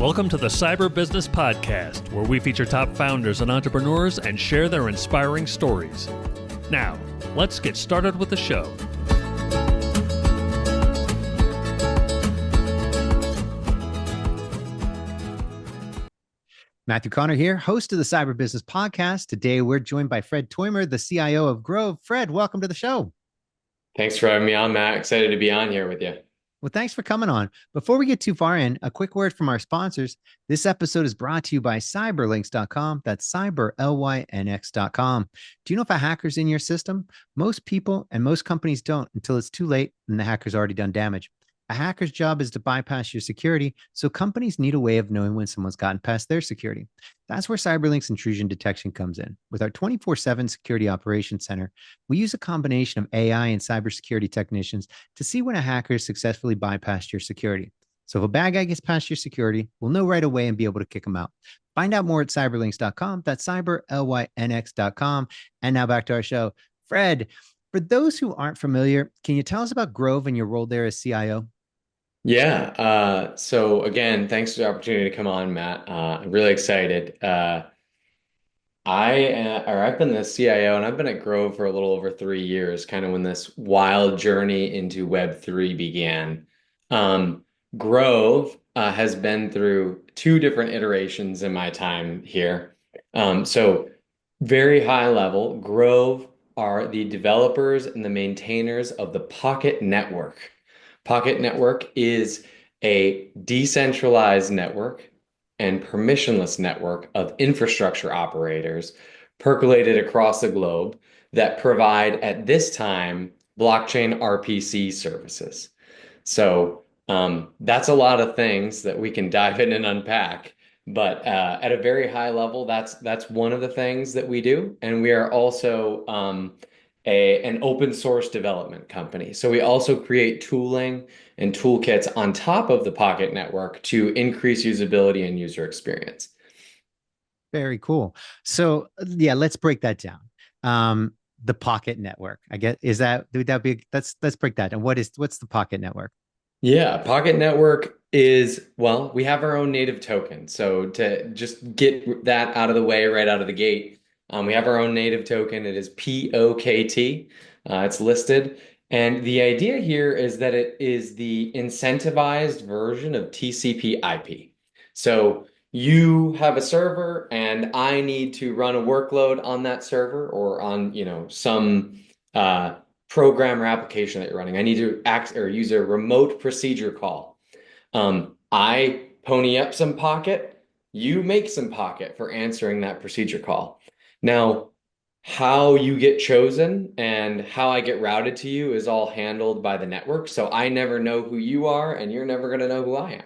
Welcome to the Cyber Business Podcast, where we feature top founders and entrepreneurs and share their inspiring stories. Now, let's get started with the show. Matthew Connor here, host of the Cyber Business Podcast. Today, we're joined by Fred Teumer, the CIO of Grove. Fred, welcome to the show. Thanks for having me on, Matt. Excited to be on here with you. Well, thanks for coming on. Before we get too far in, a quick word from our sponsors. This episode is brought to you by cyberlynx.com. That's cyberlynx.com. Do you know if a hacker's in your system? Most people and most companies don't until it's too late and the hacker's already done damage. A hacker's job is to bypass your security, so companies need a way of knowing when someone's gotten past their security. That's where CyberLynx intrusion detection comes in. With our 24/7 security operations center, we use a combination of AI and cybersecurity technicians to see when a hacker has successfully bypassed your security. So if a bad guy gets past your security, we'll know right away and be able to kick them out. Find out more at cyberlynx.com. That's cyberlynx.com. And now back to our show. Fred, for those who aren't familiar, can you tell us about Grove and your role there as CIO? Yeah. So again, thanks for the opportunity to come on, Matt. I'm really excited. I've been the CIO and I've been at Grove for a little over 3 years, kind of when this wild journey into Web3 began. Grove has been through 2 different iterations in my time here. So very high level, Grove are the developers and the maintainers of the Pocket Network. Pocket Network is a decentralized network and permissionless network of infrastructure operators percolated across the globe that provide, at this time, blockchain RPC services. So that's a lot of things that we can dive in and unpack. But at a very high level, that's one of the things that we do. And we are also an open source development company. So we also create tooling and toolkits on top of the Pocket Network to increase usability and user experience. Very cool. So yeah, let's break that down. The Pocket Network, I guess, let's break that down. What's the Pocket Network? Yeah, Pocket Network is, well, we have our own native token. So to just get that out of the way right out of the gate, we have our own native token. It is POKT. It's listed. And the idea here is that it is the incentivized version of TCP/IP. So you have a server and I need to run a workload on that server or on, some program or application that you're running. I need to use a remote procedure call. I pony up some Pocket. You make some Pocket for answering that procedure call. Now, how you get chosen and how I get routed to you is all handled by the network. So I never know who you are and you're never going to know who I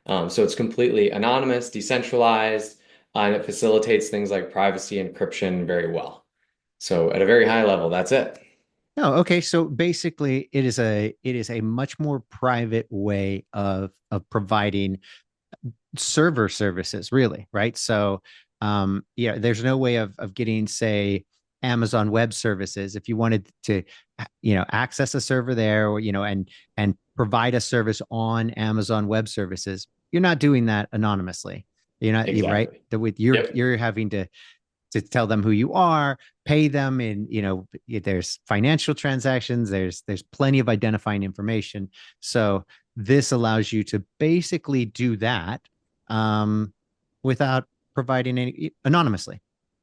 am. So it's completely anonymous, decentralized, and it facilitates things like privacy and encryption very well. So at a very high level, that's it. Oh, okay. So basically it is a much more private way of providing server services, really, right? So there's no way of getting, say, Amazon Web Services. If you wanted to, access a server there, or and provide a service on Amazon Web Services, you're not doing that anonymously. You're not, Exactly. right? That with you're having to tell them who you are, pay them, and there's financial transactions. There's plenty of identifying information. So this allows you to basically do that without providing any anonymously.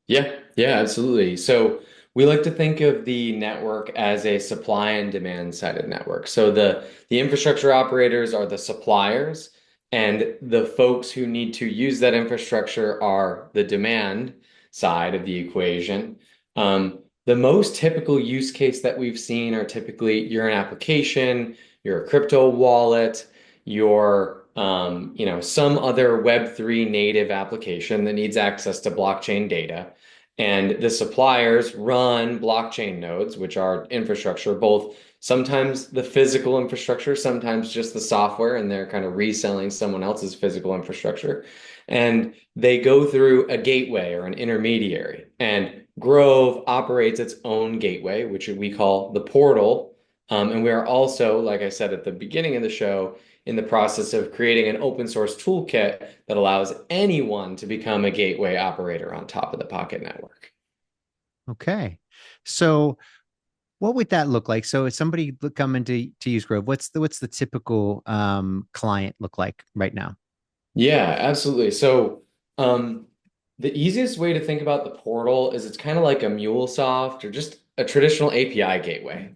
Yeah, absolutely. So we like to think of the network as a supply and demand sided network. So the infrastructure operators are the suppliers, and the folks who need to use that infrastructure are the demand side of the equation. The most typical use case that we've seen are typically you're an application, you're a crypto wallet, you're some other Web3 native application that needs access to blockchain data. And the suppliers run blockchain nodes, which are infrastructure, both sometimes the physical infrastructure, sometimes just the software, and they're kind of reselling someone else's physical infrastructure. And they go through a gateway or an intermediary. And Grove operates its own gateway, which we call the portal. And we are also, like I said at the beginning of the show, in the process of creating an open source toolkit that allows anyone to become a gateway operator on top of the Pocket network. Okay. So what would that look like? So if somebody coming to use Grove, what's the typical client look like right now? Yeah, absolutely. So, the easiest way to think about the portal is it's kind of like a MuleSoft or just a traditional API gateway.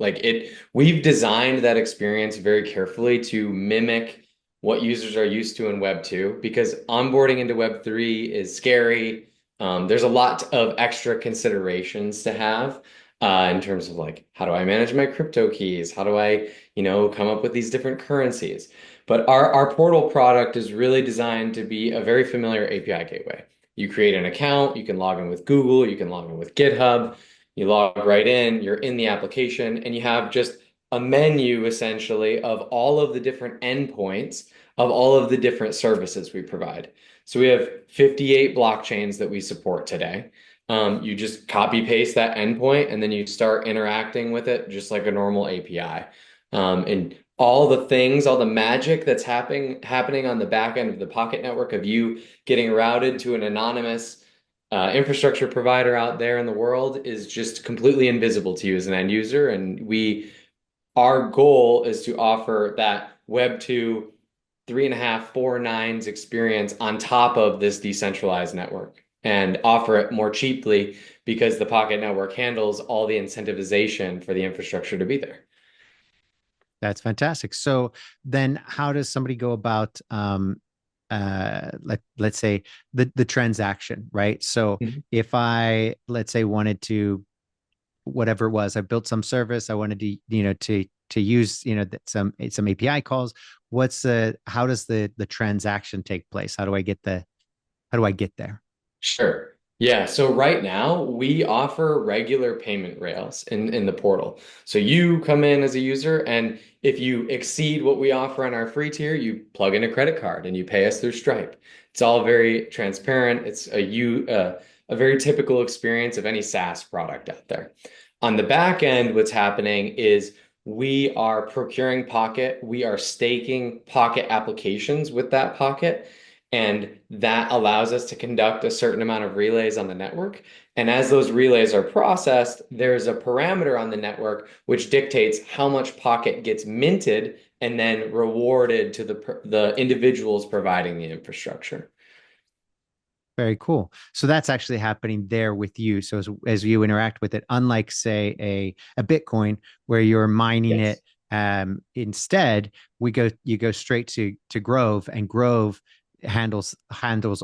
We've designed that experience very carefully to mimic what users are used to in Web 2 because onboarding into Web 3 is scary. There's a lot of extra considerations to have in terms of like, how do I manage my crypto keys? How do I, come up with these different currencies? But our portal product is really designed to be a very familiar API gateway. You create an account, you can log in with Google, you can log in with GitHub, you log right in, you're in the application, and you have just a menu essentially of all of the different endpoints of all of the different services we provide. So we have 58 blockchains that we support today. You just copy paste that endpoint and then you start interacting with it just like a normal API. And all the things, all the magic that's happening on the back end of the Pocket network of you getting routed to an anonymous infrastructure provider out there in the world is just completely invisible to you as an end user. And our goal is to offer that Web 2 3.5, 4 nines experience on top of this decentralized network and offer it more cheaply because the Pocket network handles all the incentivization for the infrastructure to be there. That's fantastic. So then how does somebody go about let's say the transaction, right? So Mhm. if I let's say wanted to whatever it was, I built some service, I wanted to to use some API calls. How does the transaction take place? How do I get there? Sure. Yeah. So right now we offer regular payment rails in the portal. So you come in as a user, and if you exceed what we offer on our free tier, you plug in a credit card and you pay us through Stripe. It's all very transparent. It's a very typical experience of any SaaS product out there. On the back end, what's happening is we are procuring Pocket. We are staking Pocket applications with that Pocket. And that allows us to conduct a certain amount of relays on the network. And as those relays are processed, there's a parameter on the network which dictates how much Pocket gets minted and then rewarded to the individuals providing the infrastructure. Very cool. So that's actually happening there with you. So as you interact with it, unlike say a Bitcoin where you're mining it, Yes. instead you go straight to Grove, and Grove handles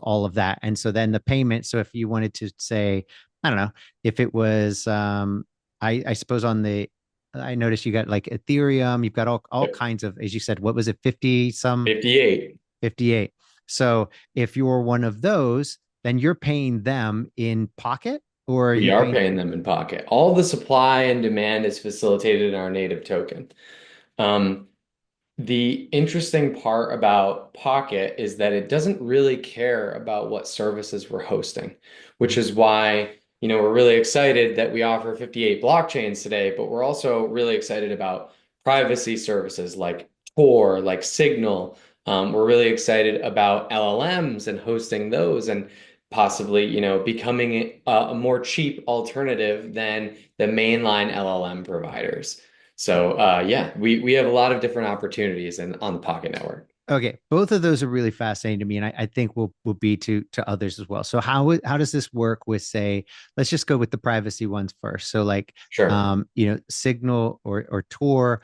all of that. And so then the payment. So if you wanted to say, I don't know, if it was I suppose I noticed you got like Ethereum, you've got all Yep. kinds of, as you said, what was it, 50 some 58. 58. So if you're one of those, then you're paying them in Pocket, or are We you are paying? paying them in Pocket. All the supply and demand is facilitated in our native token. Um, The interesting part about Pocket is that it doesn't really care about what services we're hosting, which is why, we're really excited that we offer 58 blockchains today, but we're also really excited about privacy services like Tor, like Signal. We're really excited about LLMs and hosting those and possibly, becoming a more cheap alternative than the mainline LLM providers. So yeah, we have a lot of different opportunities on the Pocket Network. Okay, both of those are really fascinating to me, and I think will be to others as well. So how does this work with, say, let's just go with the privacy ones first. So like Sure. Signal or Tor,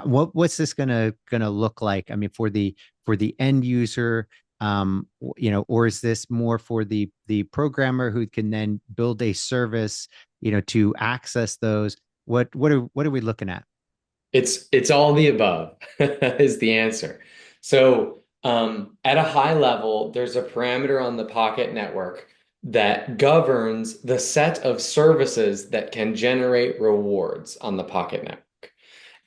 what's this gonna look like? I mean, for the end user, or is this more for the programmer who can then build a service, to access those? What are we looking at? It's all the above is the answer. So at a high level, there's a parameter on the Pocket Network that governs the set of services that can generate rewards on the Pocket Network.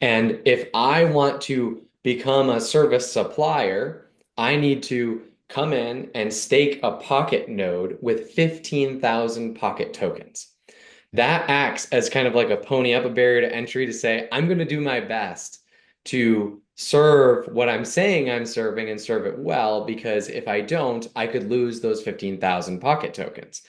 And if I want to become a service supplier, I need to come in and stake a Pocket node with 15,000 Pocket tokens. That acts as kind of like a pony up a barrier to entry to say, I'm going to do my best to serve what I'm saying I'm serving and serve it well, because if I don't, I could lose those 15,000 pocket tokens.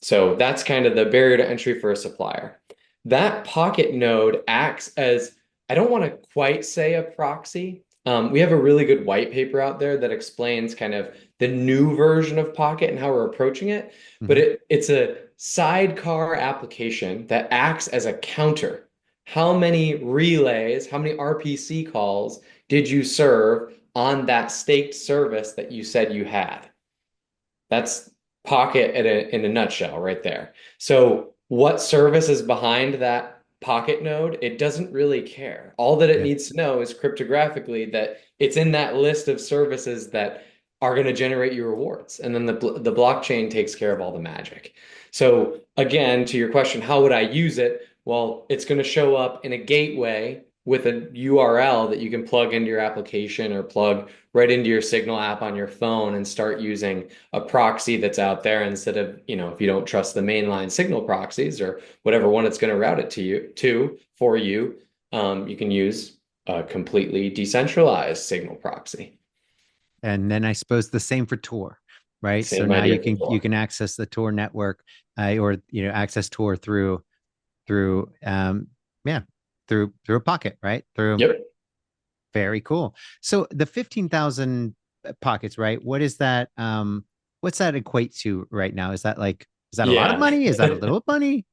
So that's kind of the barrier to entry for a supplier. That Pocket node acts as, I don't want to quite say a proxy. We have a really good white paper out there that explains kind of the new version of Pocket and how we're approaching it. But Mhm. it's a sidecar application that acts as a counter. How many relays, how many RPC calls did you serve on that staked service that you said you had? That's Pocket in a nutshell right there. So what service is behind that Pocket node? It doesn't really care. All that it Yeah. needs to know is cryptographically that it's in that list of services that are going to generate you rewards. And then the blockchain takes care of all the magic. So again, to your question, how would I use it? Well, it's going to show up in a gateway with a URL that you can plug into your application or plug right into your Signal app on your phone and start using a proxy that's out there instead of, if you don't trust the mainline Signal proxies or whatever one it's going to route it to for you, you can use a completely decentralized Signal proxy. And then I suppose the same for Tor, right? So Same now idea you before. can access the Tor network, or access Tor through yeah, through a Pocket, right? Through Yep. Very cool. So the 15,000 pockets, right? What is that? What's that equate to right now? Is that a lot of Yeah. money? Is that a little money?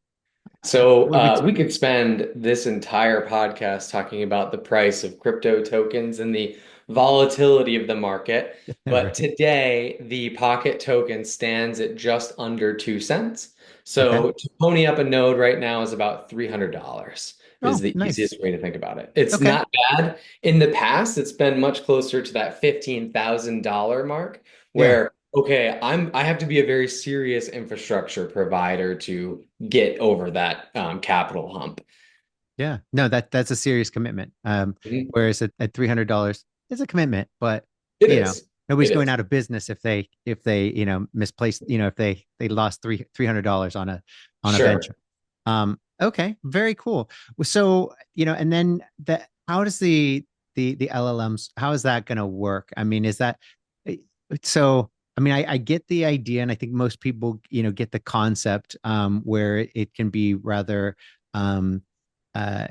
So What are we we could spend this entire podcast talking about the price of crypto tokens and the volatility of the market. But right? today, the Pocket token stands at just under 2 cents. Okay. So to pony up a node right now is about $300, is Oh, the nice. easiest way to think about it. It's Okay. not bad. In the past, it's been much closer to that $15,000 mark, Yeah. where okay, I have to be a very serious infrastructure provider to get over that capital hump. Yeah. No, that's a serious commitment. Mhm. Whereas at $300, it's a commitment, but It you know, is. nobody's It going is. out of business if they misplaced, if they lost $300 on a Sure. venture. Okay, very cool. So, and then how does the LLMs, how is that going to work? I mean, is that eh, so? I mean, I get the idea, and I think most people, get the concept, where it can be rather, um, uh,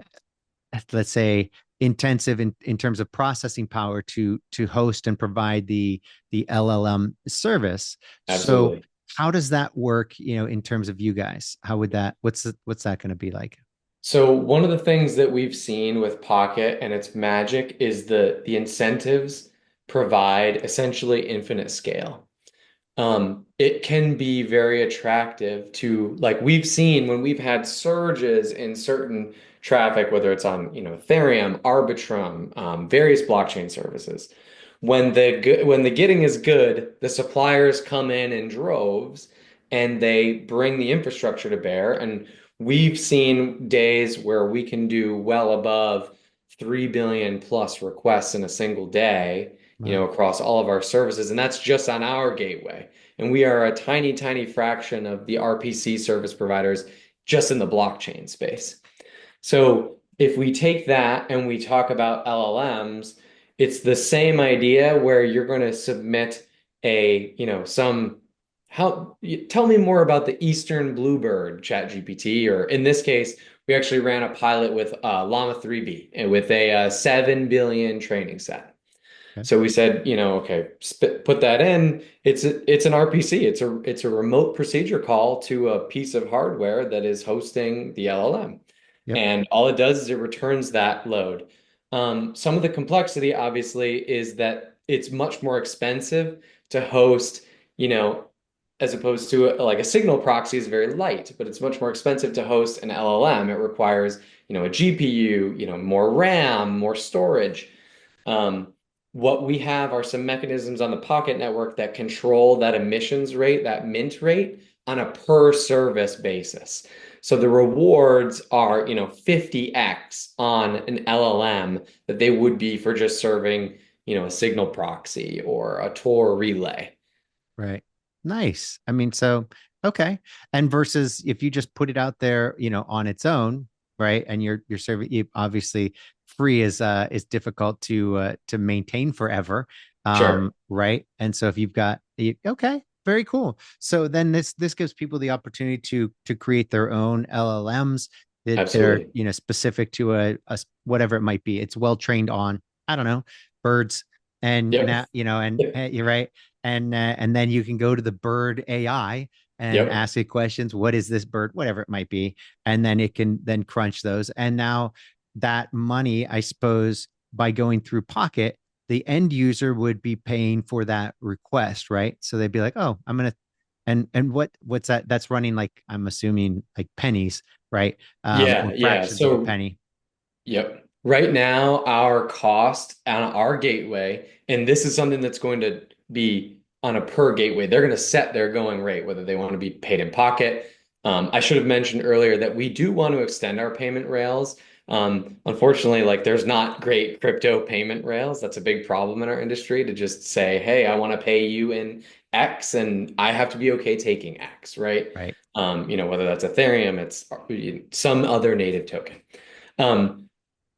let's say, intensive in terms of processing power to host and provide the LLM service. So Absolutely. how does that work, in terms of you guys? How would that what's that going to be like? So one of the things that we've seen with Pocket and its magic is the incentives provide essentially infinite scale. It can be very attractive to, like we've seen when we've had surges in certain traffic, whether it's on, Ethereum, Arbitrum, various blockchain services. When the getting is good, the suppliers come in droves and they bring the infrastructure to bear. And we've seen days where we can do well above 3 billion plus requests in a single day, Wow. across all of our services. And that's just on our gateway. And we are a tiny, tiny fraction of the RPC service providers just in the blockchain space. So if we take that and we talk about LLMs, it's the same idea where you're going to submit tell me more about the Eastern Bluebird chat GPT, or in this case, we actually ran a pilot with Llama 3B and with a 7 billion training set. Okay. So we said, okay, put that in. It's an RPC. It's a remote procedure call to a piece of hardware that is hosting the LLM. Yep. And all it does is it returns that load. Some of the complexity, obviously, is that it's much more expensive to host, you know, as opposed to like a Signal proxy is very light, but it's much more expensive to host an LLM. It requires, a GPU, more RAM, more storage. Um, what we have are some mechanisms on the Pocket network that control that emissions rate, that mint rate, on a per service basis. So the rewards are, 50x on an LLM that they would be for just serving, a Signal proxy or a Tor relay. Right. Nice. I mean, so okay. And versus if you just put it out there, on its own, right? And your service, obviously free is difficult to maintain forever, Sure. right? And so if you've got okay, very cool. So then this gives people the opportunity to create their own LLMs that are, Absolutely. specific to a whatever it might be. It's well trained on, I don't know, birds, and Yep. now and Yep. you're right, and then you can go to the bird AI and Yep. ask it questions. What is this bird? Whatever it might be, and then it can then crunch those. And now that money, I suppose, by going through Pocket, the end user would be paying for that request, right? So they'd be like, "Oh, I'm gonna," and what's that? That's running like, I'm assuming, like pennies, right? Or Yeah. Yeah. fractions of a So, penny. yep. Right now, our cost on our gateway, and this is something that's going to be on a per gateway, they're going to set their going rate, whether they want to be paid in pocket. I should have mentioned earlier that we do want to extend our payment rails. Unfortunately, like there's not great crypto payment rails. That's a big problem in our industry to just say, hey, I want to pay you in X and I have to be okay taking X, right? Right. Whether that's Ethereum, it's some other native token. Um,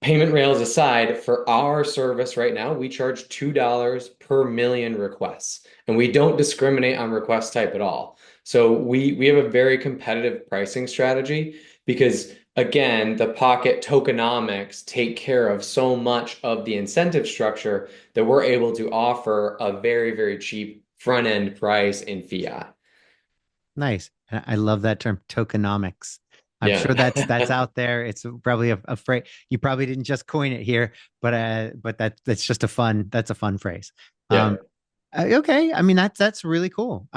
Payment rails aside, for our service right now, we charge $2 per million requests, and we don't discriminate on request type at all. So we have a very competitive pricing strategy because again, the Pocket tokenomics take care of so much of the incentive structure that we're able to offer a very, very cheap front end price in fiat. Nice. I love that term, tokenomics. I'm Yeah. sure that's out there. It's probably a phrase you probably didn't just coin it here, but that's just a fun phrase. Yeah. Okay, I mean that's really cool.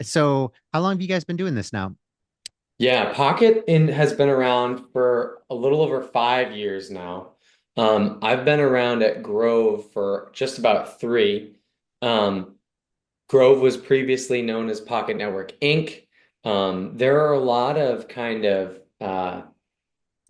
So how long have you guys been doing this now? Yeah, Pocket in has been around for a little over 5 years now. I've been around at Grove for just about three. Um, Grove was previously known as Pocket Network Inc. There are a lot of kind of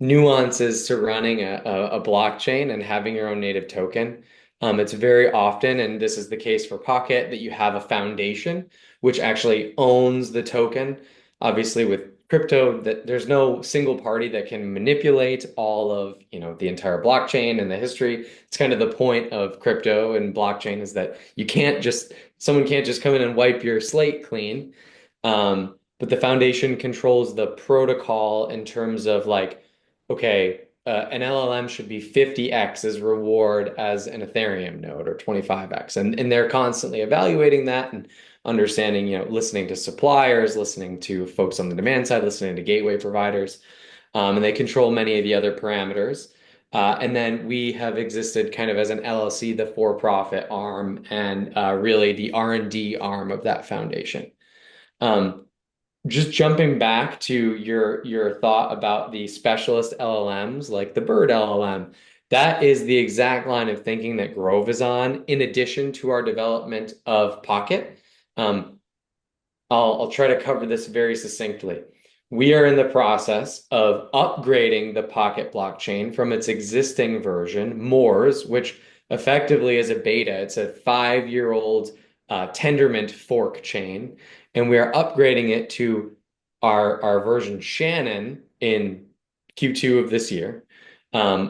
nuances to running a blockchain and having your own native token. It's very often, and this is the case for Pocket, that you have a foundation which actually owns the token. Obviously, with crypto, that there's no single party that can manipulate all of, the entire blockchain and the history. It's kind of the point of crypto and blockchain is that someone can't just come in and wipe your slate clean. But the foundation controls the protocol in terms of like, okay, an LLM should be 50x as reward as an Ethereum node or 25x. And they're constantly evaluating that and understanding, listening to suppliers, listening to folks on the demand side, listening to gateway providers. And they control many of the other parameters. And then we have existed kind of as an LLC, the for-profit arm, and really the R&D arm of that foundation. Um, just jumping back to your thought about the specialist LLMs, like the Bird LLM, that is the exact line of thinking that Grove is on, in addition to our development of Pocket. Um, I'll try to cover this very succinctly. We are in the process of upgrading the Pocket blockchain from its existing version, Moors, which effectively is a beta. It's a 5-year-old Tendermint fork chain, and we are upgrading it to our version Shannon in Q2 of this year,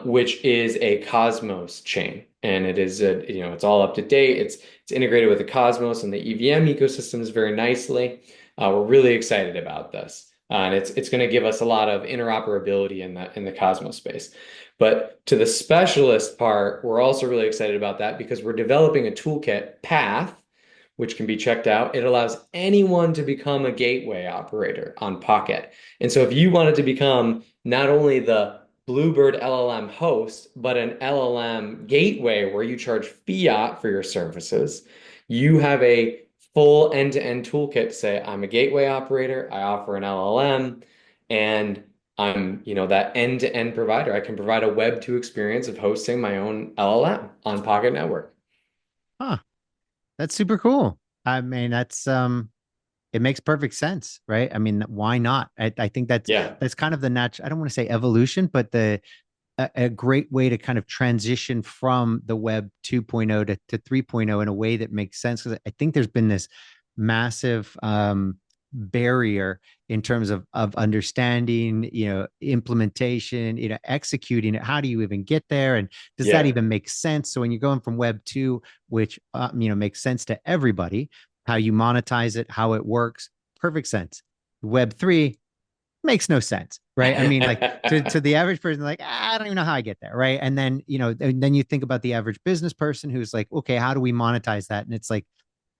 which is a Cosmos chain, and it is it's all up to date. It's integrated with the Cosmos and the EVM ecosystems very nicely. We're really excited about this, and it's going to give us a lot of interoperability in the Cosmos space. But to the specialist part, we're also really excited about that because we're developing a toolkit path which can be checked out. It allows anyone to become a gateway operator on Pocket. And so if you wanted to become not only the Bluebird LLM host, but an LLM gateway where you charge fiat for your services, you have a full end-to-end toolkit to say, I'm a gateway operator, I offer an LLM, and I'm, that end-to-end provider. I can provide a Web2 experience of hosting my own LLM on Pocket Network. Huh. That's super cool. I mean, it makes perfect sense, right? I mean, why not? I think Yeah. that's kind of the natural, I don't want to say evolution, but a great way to kind of transition from the web 2.0 to 3.0 in a way that makes sense. Because I think there's been this massive barrier in terms of understanding, implementation, executing it. How do you even get there? And does that Yeah. even make sense? So when you're going from Web 2, which, makes sense to everybody, how you monetize it, how it works, perfect sense. Web 3 makes no sense, right? I mean, like to the average person, like, I don't even know how I get there, right? And then, and then you think about the average business person who's like, okay, how do we monetize that? And it's like,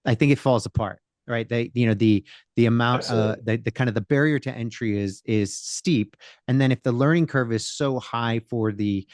I think it falls apart, right? The amount, Absolutely. the kind of the barrier to entry is steep, and then if the learning curve is so high for the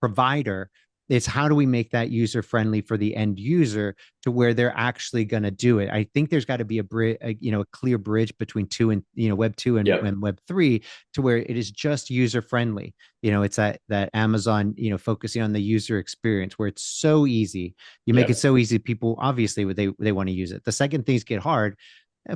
provider, it's how do we make that user friendly for the end user to where they're actually going to do it. I think there's got to be a bridge, a clear bridge between two and Web 2 Yep. and Web 3 to where it is just user friendly. It's that Amazon, focusing on the user experience where it's so easy. You make it Yep. so easy, people obviously they want to use it. The second things get hard,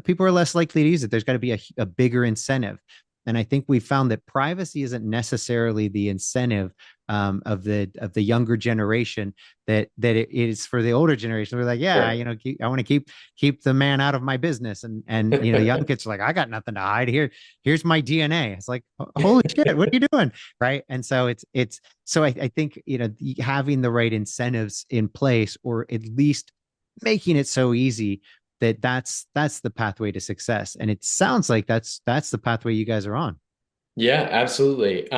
people are less likely to use it. There's got to be a bigger incentive. And I think we found that privacy isn't necessarily the incentive of the younger generation, that it is for the older generation. We're like, yeah, Sure. I want to keep the man out of my business, and young kids are like, I got nothing to hide here. Here's my DNA. It's like, holy shit, what are you doing, right? And so it's so I think having the right incentives in place, or at least making it so easy that's the pathway to success. And it sounds like that's the pathway you guys are on. Yeah, absolutely.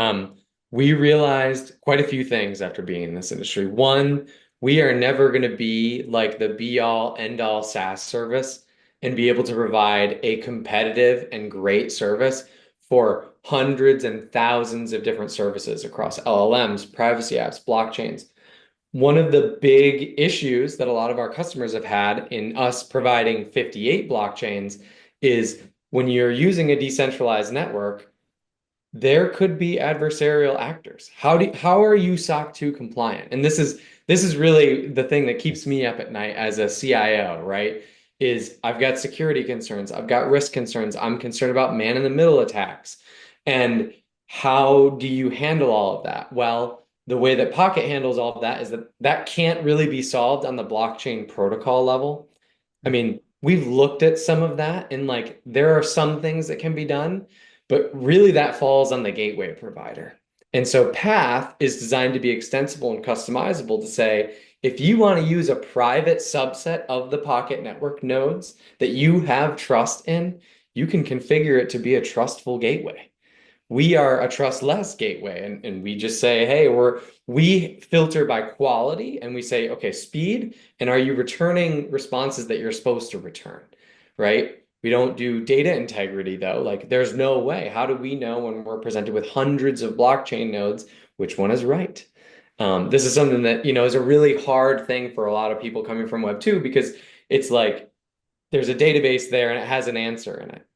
We realized quite a few things after being in this industry. One, we are never going to be like the be all end all SaaS service and be able to provide a competitive and great service for hundreds and thousands of different services across LLMs, privacy apps, blockchains. One of the big issues that a lot of our customers have had in us providing 58 blockchains is when you're using a decentralized network, there could be adversarial actors. How are you SOC 2 compliant? And this is really the thing that keeps me up at night as a CIO, right? Is I've got security concerns, I've got risk concerns, I'm concerned about man in the middle attacks. And how do you handle all of that? Well, the way that Pocket handles all of that is that that can't really be solved on the blockchain protocol level. I mean, we've looked at some of that and like there are some things that can be done, but really that falls on the gateway provider. And so Path is designed to be extensible and customizable to say, if you want to use a private subset of the Pocket Network nodes that you have trust in, you can configure it to be a trustful gateway. We are a trustless gateway, and we just say, hey, we filter by quality, and we say, okay, speed, and are you returning responses that you're supposed to return, right? We don't do data integrity though. Like there's no way. How do we know when we're presented with hundreds of blockchain nodes, which one is right? This is something that, is a really hard thing for a lot of people coming from Web 2 because it's like there's a database there and it has an answer in it.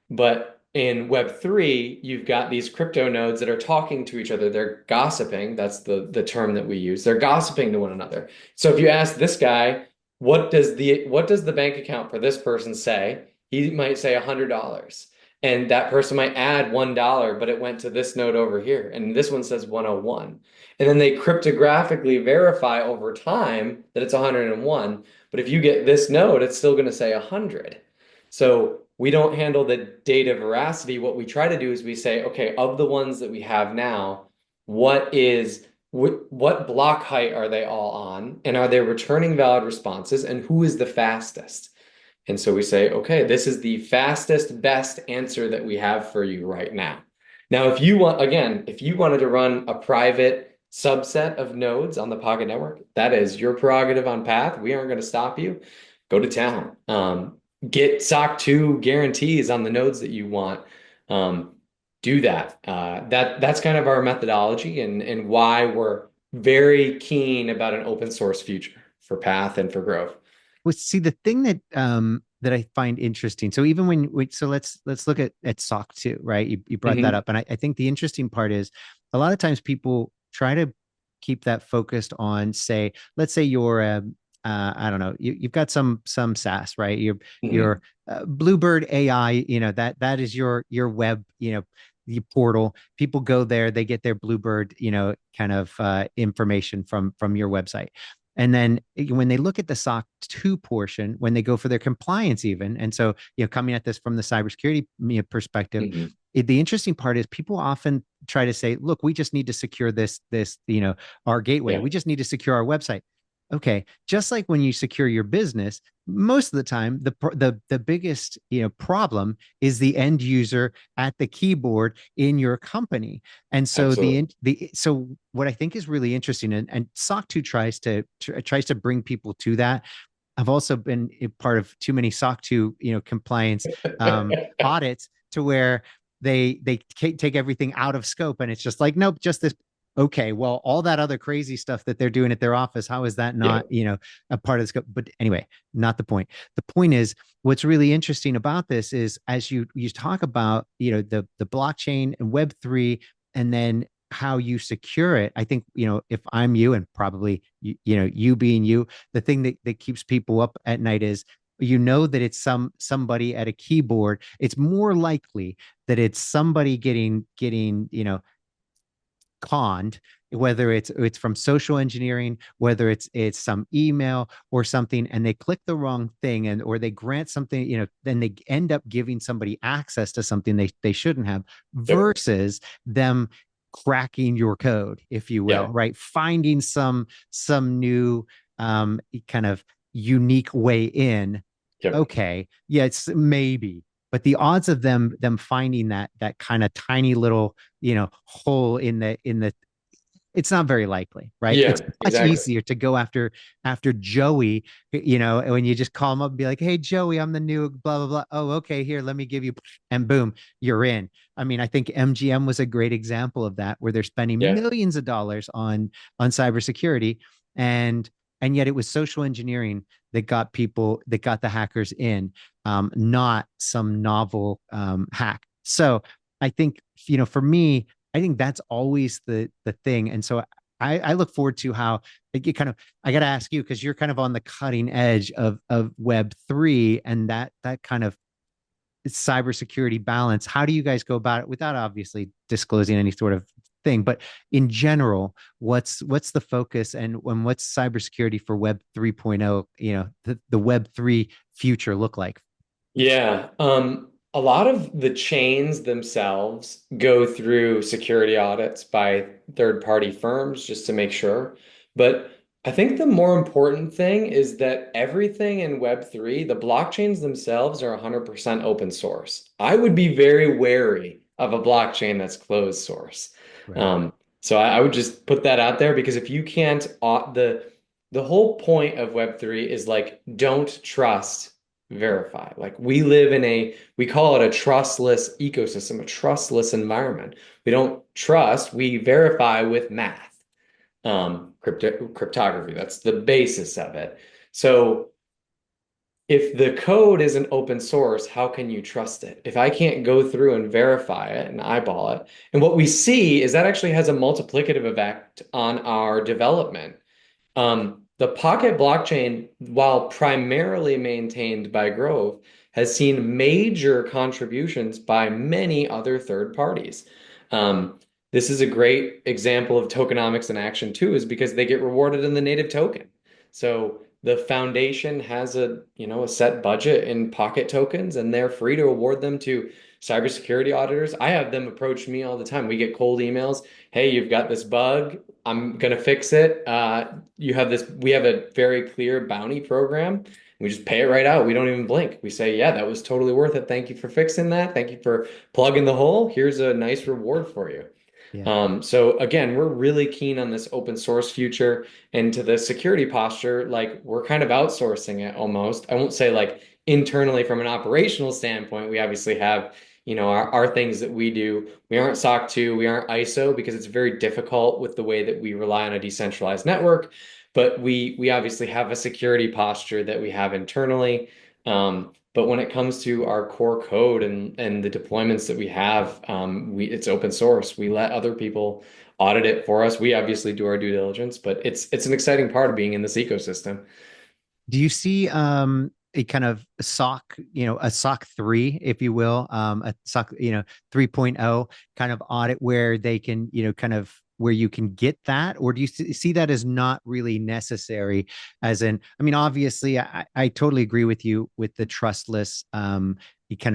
But in Web3, you've got these crypto nodes that are talking to each other. They're gossiping. That's the term that we use. They're gossiping to one another. So if you ask this guy, what does the bank account for this person say? He might say $100. And that person might add $1, but it went to this node over here. And this one says 101. And then they cryptographically verify over time that it's 101. But if you get this node, it's still going to say 100. So we don't handle the data veracity. What we try to do is we say, okay, of the ones that we have now, what block height are they all on? And are they returning valid responses? And who is the fastest? And so we say, okay, this is the fastest, best answer that we have for you right now. Now, if you wanted to run a private subset of nodes on the Pocket Network, that is your prerogative on Path. We aren't going to stop you. Go to town. Get SOC 2 guarantees on the nodes that you want. Do that. That's kind of our methodology and why we're very keen about an open source future for Path and for growth. Well, see, the thing that I find interesting. So even so let's look at SOC 2, right? You brought that Mhm. up, and I think the interesting part is a lot of times people try to keep that focused on, say, let's say you're I don't know, you've got some SaaS, right? Your Mhm. Bluebird AI, that is your web, your portal. People go there, they get their Bluebird, kind of information from your website. And then when they look at the SOC 2 portion, when they go for their compliance, even, and so, coming at this from the cybersecurity perspective, Mhm. the interesting part is people often try to say, look, we just need to secure this, our gateway. Yeah, We just need to secure our website. Okay. Just like when you secure your business, most of the time, the biggest, problem is the end user at the keyboard in your company. And so absolutely. so what I think is really interesting, and SOC 2 tries to bring people to that. I've also been a part of too many SOC 2, compliance audits to where they take everything out of scope, and it's just like, nope, just this. Okay, well, all that other crazy stuff that they're doing at their office, how is that Yeah. not, a part of the scope? But anyway, not the point. The point is, what's really interesting about this is, as you talk about, the blockchain and Web3, and then how you secure it. I think, if I'm you, and probably you being you, the thing that keeps people up at night is, that it's somebody at a keyboard. It's more likely that it's somebody getting conned, whether it's from social engineering, whether it's some email or something, and they click the wrong thing, and or they grant something, then they end up giving somebody access to something they shouldn't have, Yep. versus them cracking your code, if you will, Yeah. right? Finding some new kind of unique way in. Yep. Okay, yeah, it's maybe, but the odds of them finding that kind of tiny little, hole in the it's not very likely, right? It's Yeah, much exactly. easier to go after Joey, when you just call him up and be like, hey Joey, I'm the new blah blah blah. Oh, okay, here, let me give you, and boom, you're in. I mean, I think MGM was a great example of that, where they're spending Yeah. millions of dollars on cybersecurity, and and yet it was social engineering that got the hackers in, not some novel hack. So I think, for me, I think that's always the thing. And so I look forward to how it kind of, I got to ask you, because you're kind of on the cutting edge of Web3, and that kind of cybersecurity balance. How do you guys go about it without obviously disclosing any sort of thing? But in general, what's the focus, and what's cybersecurity for Web 3.0, the Web3 future look like? Yeah. A lot of the chains themselves go through security audits by third-party firms just to make sure. But I think the more important thing is that everything in Web3, the blockchains themselves are 100% open source. I would be very wary of a blockchain that's closed source. Right. Um, so I would just put that out there, because if you can't, the whole point of Web3 is like, don't trust, verify. Like, we call it a trustless ecosystem, a trustless environment. We don't trust, we verify with math, cryptography. That's the basis of it. So if the code isn't open source, how can you trust it? If I can't go through and verify it and eyeball it, and what we see is that actually has a multiplicative effect on our development. The Pocket blockchain, while primarily maintained by Grove, has seen major contributions by many other third parties. Um, this is a great example of tokenomics in action too, is because they get rewarded in the native token. So the foundation has a set budget in Pocket tokens, and they're free to award them to cybersecurity auditors. I have them approach me all the time. We get cold emails. Hey, you've got this bug. I'm gonna fix it. We have a very clear bounty program. We just pay it right out. We don't even blink. We say, yeah, that was totally worth it. Thank you for fixing that. Thank you for plugging the hole. Here's a nice reward for you. Yeah. So again, we're really keen on this open source future, and to the security posture, like, we're kind of outsourcing it almost. I won't say like internally from an operational standpoint. We obviously have, our things that we do. We aren't SOC 2, we aren't ISO, because it's very difficult with the way that we rely on a decentralized network. But we obviously have a security posture that we have internally. But when it comes to our core code and the deployments that we have, it's open source. We let other people audit it for us. We obviously do our due diligence, but it's an exciting part of being in this ecosystem. Do you see a kind of SOC, a SOC 3, if you will, a SOC, 3.0 kind of audit, where they can, kind of where you can get that, or do you see that as not really necessary? As in, I mean, obviously, I totally agree with you with the trustless kind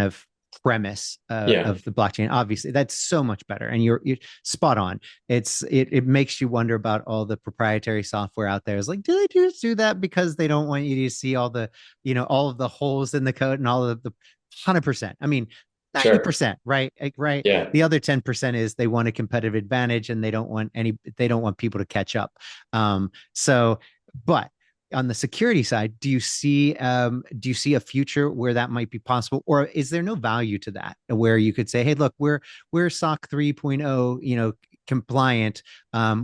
of premise Yeah, of the blockchain. Obviously, that's so much better, and you're spot on. It makes you wonder about all the proprietary software out there. It's like, do they just do that because they don't want you to see all the, all of the holes in the code and all of the 100%? I mean, sure. 90%, right? Right. Yeah. The other 10% is they want a competitive advantage and they don't want people to catch up. So, but on the security side, do you see a future where that might be possible, or is there no value to that, where you could say, hey, look, we're SOC 3.0, compliant.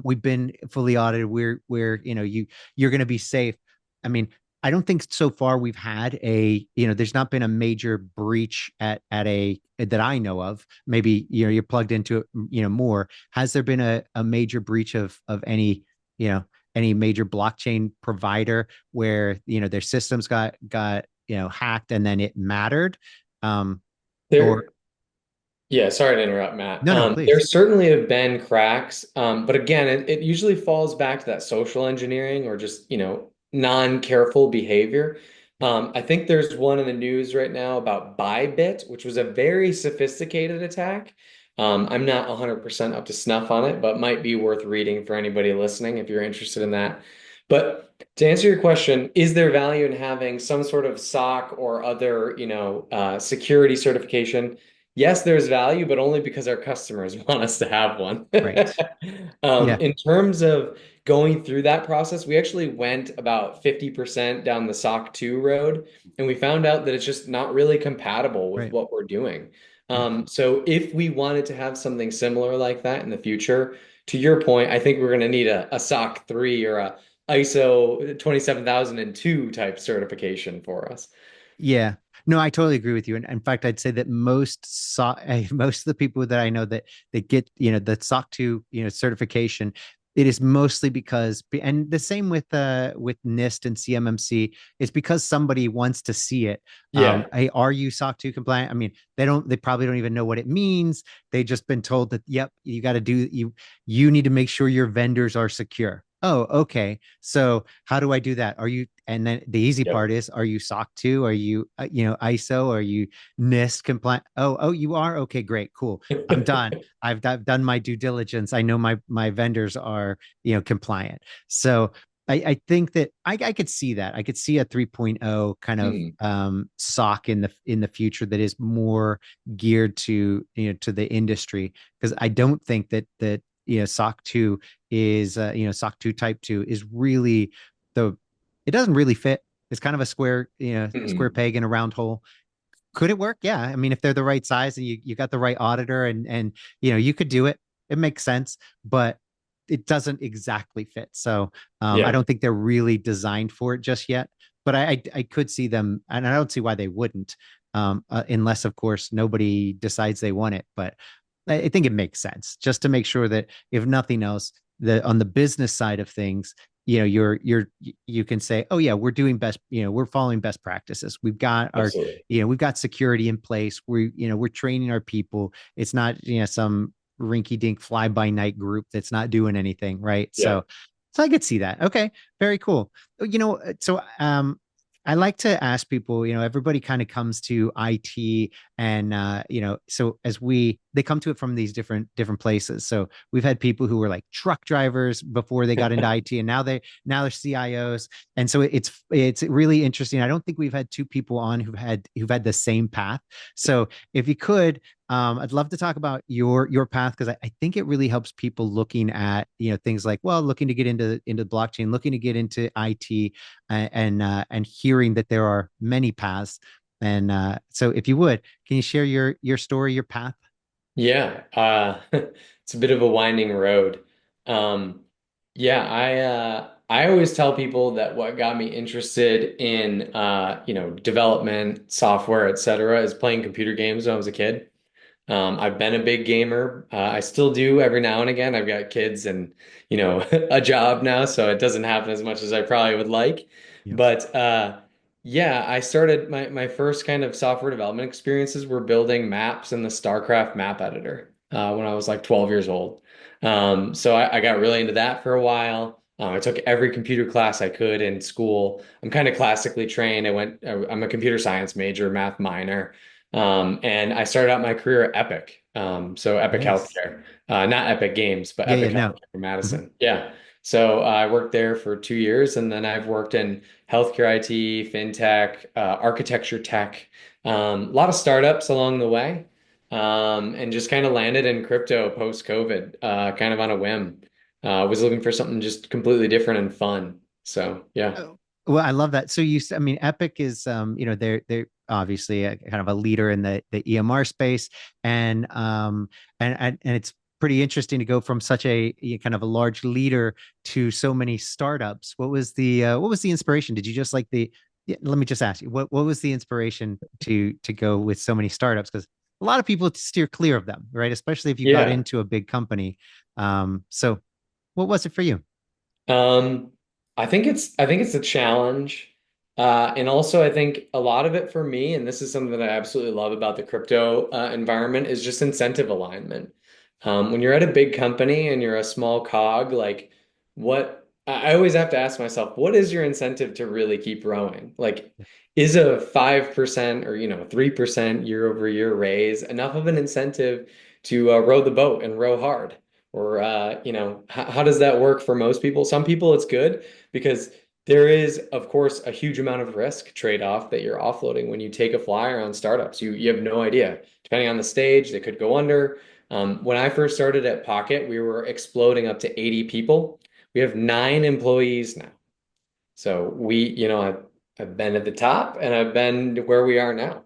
We've been fully audited. We're you're going to be safe. I mean, I don't think so far we've had there's not been a major breach at a that I know of. Maybe you're plugged into it, more. Has there been a major breach of you know any major blockchain provider where their systems got hacked and then it mattered? Um, or There, yeah, sorry to interrupt, Matt. no, no, There please. certainly have been cracks, but again, it usually falls back to that social engineering or just, non-careful behavior. Yep. I think there's one in the news right now about Bybit, which was a very sophisticated attack. I'm not 100% up to snuff on it, but might be worth reading for anybody listening if you're interested in that. But to answer your question, is there value in having some sort of SOC or other, security certification? Yes, there's value, but only because our customers want us to have one. Right. Yeah. In terms of going through that process, we actually went about 50% down the SOC 2 road, and we found out that it's just not really compatible with Right. what we're doing. Yeah. So if we wanted to have something similar like that in the future, to your point, I think we're going to need a SOC 3 or a ISO 27002 type certification for us. Yeah. No, I totally agree with you. And in fact, I'd say that most of the people that I know that get, the SOC 2, certification, it is mostly because, and the same with NIST and CMMC, it's because somebody wants to see it. Yeah. Hey, are you SOC 2 compliant? I mean, they probably don't even know what it means. They just been told that, yep, you need to make sure your vendors are secure. Oh, okay. So how do I do that? And then the easy Yep. part is, are you SOC 2? Are you, ISO? Are you NIST compliant? Oh, you are? Okay, great, cool. I'm done. I've done my due diligence. I know my vendors are, compliant. So I think that I could see that. I could see a 3.0 kind of Mm, SOC in the future that is more geared to, to the industry, because I don't think that SOC 2 is SOC 2 type 2 is really the it doesn't really fit. It's kind of a square, square mm. peg in a round hole. Could it work? Yeah. I mean, if they're the right size and you got the right auditor and you could do it. It makes sense, but it doesn't exactly fit. So I Yeah, don't think they're really designed for it just yet. But I could see them, and I don't see why they wouldn't, unless of course nobody decides they want it. But I think it makes sense just to make sure that if nothing else, the on the business side of things, you can say, oh yeah, we're doing best, we're following best practices. absolutely. We've got security in place. We're training our people. It's not, some rinky dink fly by night group that's not doing anything, right? Yeah. So I could see that. Okay, very cool. I like to ask people, everybody kind of comes to IT, and so they come to it from these different places. So we've had people who were like truck drivers before they got into IT, and now they're CIOs. And so it's really interesting. I don't think we've had two people on who've had the same path. So if you could, I'd love to talk about your path, because I think it really helps people looking at things like, well, looking to get into blockchain, looking to get into IT, and hearing that there are many paths. And so, if you would, can you share your story, your path? Yeah. It's a bit of a winding road. Um, yeah, I always tell people that what got me interested in development, software, etc., is playing computer games when I was a kid. I've been a big gamer. I still do every now and again. I've got kids and, a job now, so it doesn't happen as much as I probably would like. Yeah. But yeah, I started my first kind of software development experiences were building maps in the StarCraft map editor when I was like 12 years old. So I got really into that for a while. I took every computer class I could in school. I'm kind of classically trained. I'm a computer science major, math minor. And I started out my career at Epic. So Epic Nice. Healthcare, not Epic Games, but Yeah, yeah, Epic no. Healthcare Mhm. Madison. Yeah. So I worked there for 2 years, and then I've worked in healthcare IT, fintech, architecture tech, a lot of startups along the way, and just kind of landed in crypto post-COVID, kind of on a whim. Was looking for something just completely different and fun. So yeah. Oh, well, I love that. So I mean, Epic is, they're obviously a kind of a leader in the EMR space, and and it's pretty interesting to go from such kind of a large leader to so many startups. What was the inspiration? Did you just like the? Yeah, let me just ask you, what was the inspiration to go with so many startups? Because a lot of people steer clear of them, right? Especially if you got Yeah. into a big company. So what was it for you? Um, I think it's a challenge. And also I think a lot of it for me, and this is something that I absolutely love about the crypto environment, is just incentive alignment. When you're at a big company and you're a small cog, like I always have to ask myself, what is your incentive to really keep growing? Like, is a 5% or 3% year over year raise enough of an incentive to row the boat and row hard? Or how does that work for most people? Some people it's good because there is, of course, a huge amount of risk trade-off that you're offloading when you take a flyer on startups. You have no idea. Depending on the stage, they could go under. When I first started at Pocket, we were exploding up to 80 people. We have 9 employees now. So I've been at the top and I've been where we are now.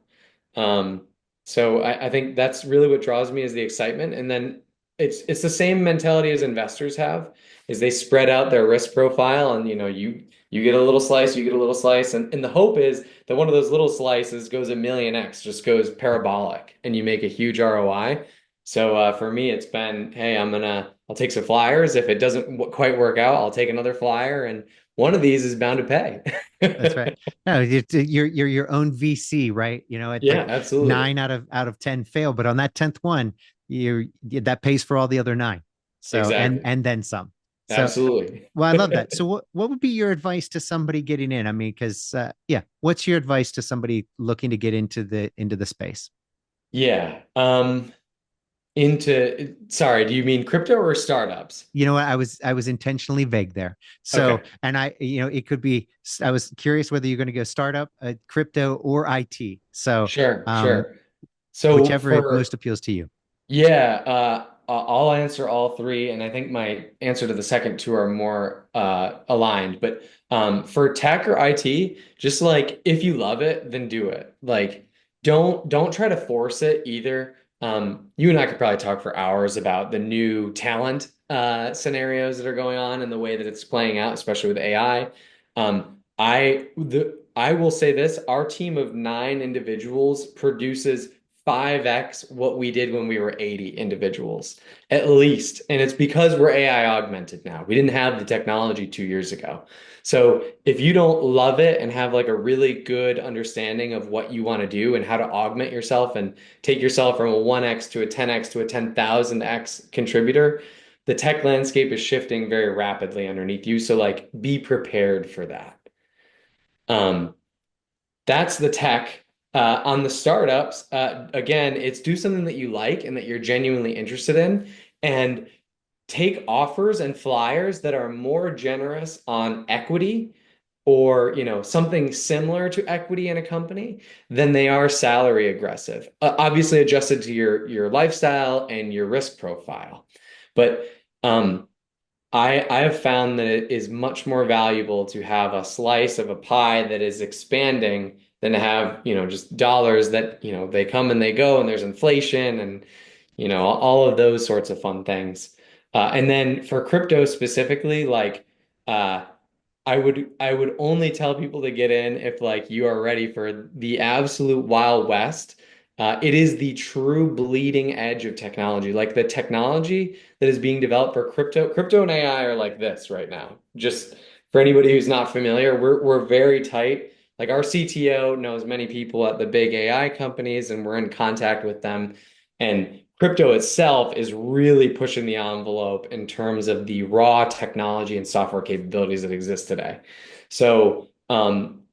Um, so I think that's really what draws me is the excitement. And then it's the same mentality as investors have, is they spread out their risk profile and you get a little slice, you get a little slice, and the hope is that one of those little slices goes a million X, just goes parabolic, and you make a huge ROI. So for me, it's been, hey, I'll take some flyers. If it doesn't quite work out, I'll take another flyer, and one of these is bound to pay. That's right. No, you're your own VC, right? It's Yeah, like absolutely. 9 out of 10 fail, but on that 10th one, that pays for all the other nine. So Exactly. and then some. So Absolutely. well, I love that. So what would be your advice to somebody getting in? I mean, because yeah, what's your advice to somebody looking to get into the space? Yeah. Sorry, do you mean crypto or startups? You know what? I was intentionally vague there. So, Okay. and it could be. I was curious whether you're going to go startup, crypto, or IT. So, Sure, um, sure. So whichever most appeals to you. yeah, I'll answer all three, and I think my answer to the second two are more aligned. But for tech or IT, just like if you love it, then do it. Like don't try to force it either. You and I could probably talk for hours about the new talent scenarios that are going on and the way that it's playing out, especially with AI. I will say this, our team of 9 individuals produces 5x what we did when we were 80 individuals, at least. And it's because we're AI augmented now. We didn't have the technology 2 years ago. So if you don't love it and have like a really good understanding of what you want to do and how to augment yourself and take yourself from a 1x to a 10x to a 10,000x contributor, the tech landscape is shifting very rapidly underneath you. So like be prepared for that. Um, that's the tech. On the startups, again, it's do something that you like and that you're genuinely interested in, and take offers and flyers that are more generous on equity or something similar to equity in a company than they are salary aggressive. Obviously adjusted to your lifestyle and your risk profile. But um, I have found that it is much more valuable to have a slice of a pie that is expanding than to have, just dollars that, they come and they go and there's inflation and, all of those sorts of fun things. And then for crypto specifically, like, uh, I would only tell people to get in if like you are ready for the absolute Wild West. It is the true bleeding edge of technology. Like the technology that is being developed for crypto and AI are like this right now. Just for anybody who's not familiar, we're very tight. Like our CTO knows many people at the big AI companies, and we're in contact with them. And crypto itself is really pushing the envelope in terms of the raw technology and software capabilities that exist today. So,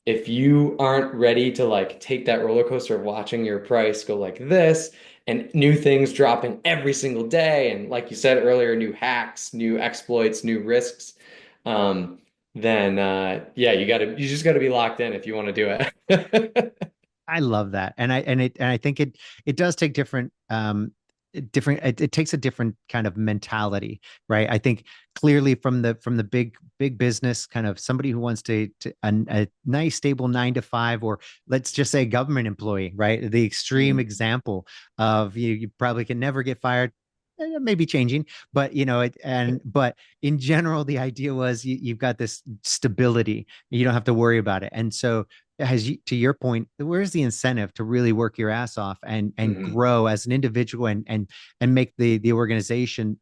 if you aren't ready to like take that roller coaster of watching your price go like this and new things dropping every single day, and like you said earlier, new hacks, new exploits, new risks, then yeah, you just gotta be locked in if you want to do it. I love that. And I think it does take it takes a different kind of mentality, right? I think clearly from the big business kind of somebody who wants a nice stable 9 to 5, or let's just say government employee, right? The extreme Mhm. example of you probably can never get fired. Maybe changing, but but in general, the idea was you've got this stability. You don't have to worry about it. And so, to your point, where's the incentive to really work your ass off and Mhm. grow as an individual and make the organization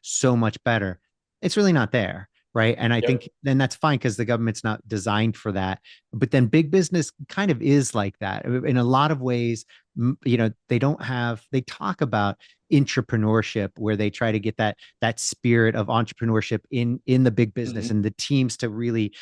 so much better? It's really not there, right? And I think Yep. then that's fine because the government's not designed for that. But then big business kind of is like that in a lot of ways. They talk about entrepreneurship where they try to get that spirit of entrepreneurship in the big business Mhm. and the teams to really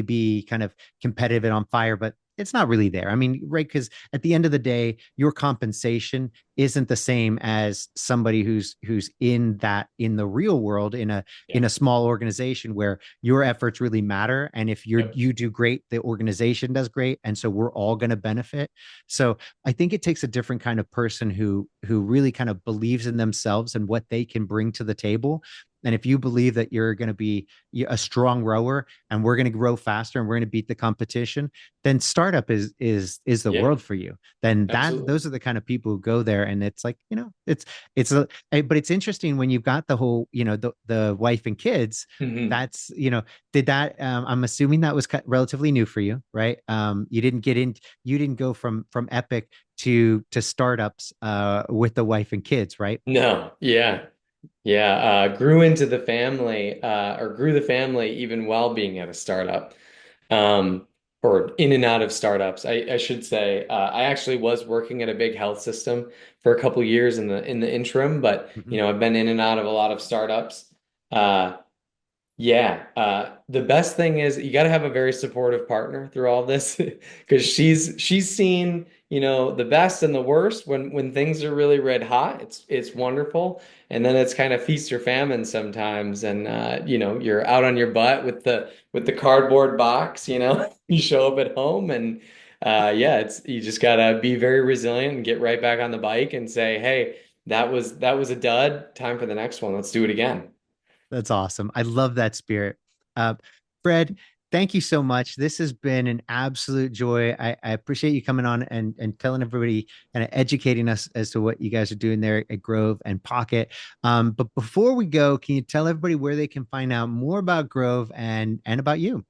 be kind of competitive and on fire, but it's not really there. I mean, right? Because at the end of the day, your compensation isn't the same as somebody who's in the real world Yeah. in a small organization where your efforts really matter. And if Yep. you do great, the organization does great. And so we're all going to benefit. So I think it takes a different kind of person who really kind of believes in themselves and what they can bring to the table. And if you believe that you're going to be a strong rower and we're going to grow faster and we're going to beat the competition, then startup is the Yeah, world for you. Then absolutely. those are the kind of people who go there, and it's like but it's interesting when you've got the whole the wife and kids. Mhm. That's did that I'm assuming that was relatively new for you, right? You didn't go from Epic to startups with the wife and kids, right? No, yeah. Yeah, grew into the family, or grew the family even while being at a startup, um, or in and out of startups. I should say. I actually was working at a big health system for a couple years in the interim, but Mhm. I've been in and out of a lot of startups. Uh, Yeah, the best thing is you got to have a very supportive partner through all this because she's seen, the best and the worst when things are really red hot. It's wonderful, and then it's kind of feast or famine sometimes, and you're out on your butt with the cardboard box. You show up at home, and yeah, it's you just gotta be very resilient and get right back on the bike and say, hey, that was a dud. Time for the next one. Let's do it again. That's awesome. I love that spirit. Uh, Fred, thank you so much. This has been an absolute joy. I appreciate you coming on and telling everybody, kind of educating us as to what you guys are doing there at Grove and Pocket. But before we go, can you tell everybody where they can find out more about Grove and about you?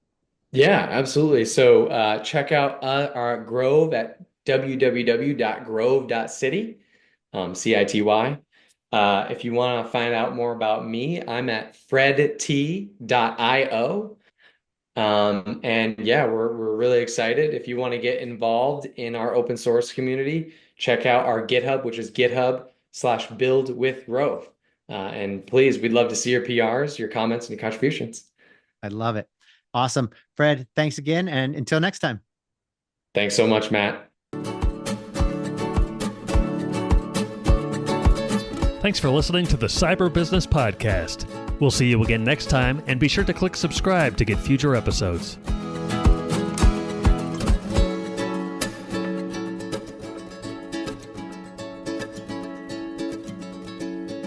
Yeah, absolutely. So check out our Grove at www.grove.city, CITY. If you want to find out more about me, I'm at fredt.io. And yeah, we're really excited. If you want to get involved in our open source community, check out our GitHub, which is GitHub/build with Grove. And please, we'd love to see your PRs, your comments, and your contributions. I love it. Awesome. Fred, thanks again. And until next time. Thanks so much, Matt. Thanks for listening to the Cyber Business Podcast. We'll see you again next time, and be sure to click subscribe to get future episodes.